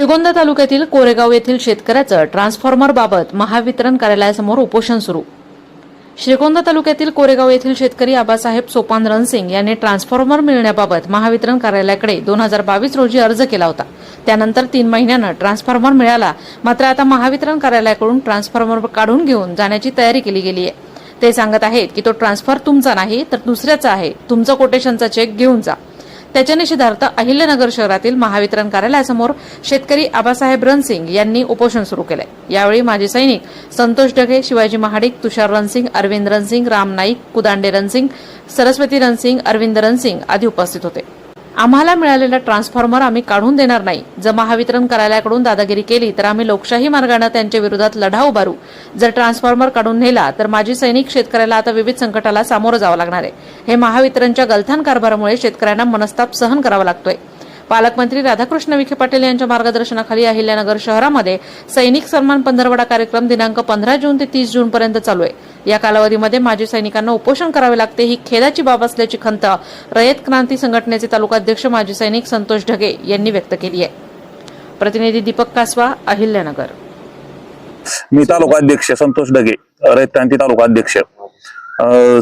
श्रीगोंदा तालुक्यातील कोरेगाव येथील शेतकऱ्याचं ट्रान्सफॉर्मरबाबत महावितरण कार्यालयासमोर उपोषण सुरू. श्रीगोंदा तालुक्यातील कोरेगाव येथील शेतकरी आबासाहेब सोपान रणसिंग यांनी ट्रान्सफॉर्मर मिळण्याबाबत महावितरण कार्यालयाकडे 2022 रोजी अर्ज केला होता. त्यानंतर 3 महिन्यानं ट्रान्सफॉर्मर मिळाला. मात्र आता महावितरण कार्यालयाकडून ट्रान्सफॉर्मर काढून घेऊन जाण्याची तयारी केली गेली आहे. ते सांगत आहेत की तो ट्रान्सफर तुमचा नाही तर दुसऱ्याचा आहे. तुमचा कोटेशनचा चेक घेऊन जा. त्याच्या निषेधार्थ अहिल्यानगर शहरातील महावितरण कार्यालयासमोर शेतकरी आबासाहेब रणसिंग यांनी उपोषण सुरू केले. यावेळी माजी सैनिक संतोष ढगे, शिवाजी महाडिक, तुषार रणसिंग, अरविंद रणसिंग, राम नाईक, कुदांडे रणसिंग, सरस्वती रणसिंग, अरविंद रणसिंग आदी उपस्थित होते. आम्हाला मिळालेला ट्रान्सफॉर्मर आम्ही काढून देणार नाही. जर महावितरण कार्यालयाकडून दादागिरी केली तर आम्ही लोकशाही मार्गाने त्यांच्या विरोधात लढा उभारू. जर ट्रान्सफॉर्मर काढून नेला तर माजी सैनिक शेतकऱ्याला आता विविध संकटाला सामोरं जावं लागणार आहे. हे महावितरणच्या गलथान कारभारामुळे शेतकऱ्यांना मनस्ताप सहन करावा लागतोय. पालकमंत्री राधाकृष्ण विखे पाटील यांच्या मार्गदर्शनाखाली अहिल्यानगर शहरामध्ये सैनिक सन्मान पंधरवडा कार्यक्रम दिनांक 15 जून ते 30 जून पर्यंत चालू आहे. या कालावधीमध्ये माजी सैनिकांना उपोषण करावे लागते ही खेदाची बाब असल्याची खंत रयत क्रांती संघटनेचे तालुकाध्यक्ष माजी सैनिक संतोष ढगे यांनी व्यक्त केली आहे. प्रतिनिधी दीपक कासवा, अहिल्यानगर. मी तालुकाध्यक्ष संतोष ढगे, रयत क्रांती तालुकाध्यक्ष.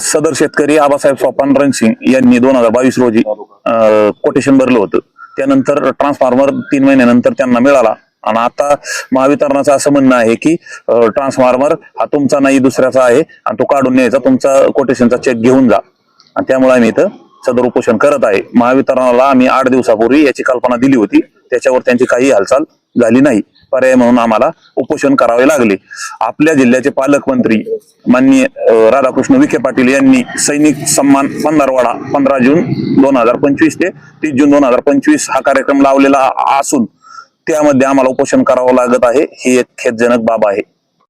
सदर शेतकरी आबासाहेब सोपान रणसिंग यांनी 2022 रोजी कोटेशन भरलं होतं. त्यानंतर ट्रान्सफॉर्मर 3 महिन्यानंतर त्यांना मिळाला आणि आता महावितरणाचं असं म्हणणं आहे की ट्रान्सफॉर्मर हा तुमचा नाही दुसऱ्याचा आहे आणि तो काढून न्यायचा, तुमचा कोटेशनचा चेक घेऊन जा. आणि त्यामुळे आम्ही इथं सदर उपोषण करत आहे. महावितरणाला आम्ही 8 दिवसापूर्वी याची कल्पना दिली होती, त्याच्यावर त्यांची काही हालचाल झाली नाही. पर्याय म्हणून आम्हाला उपोषण करावे लागले. आपल्या जिल्ह्याचे पालकमंत्री माननीय राधाकृष्ण विखे पाटील यांनी सैनिक सन्मान पंधरवडा 15 जून 2025 ते 30 जून 2025 हा कार्यक्रम लावलेला असून त्यामध्ये आम्हाला उपोषण करावं लागत आहे. ही एक खेदजनक बाब आहे.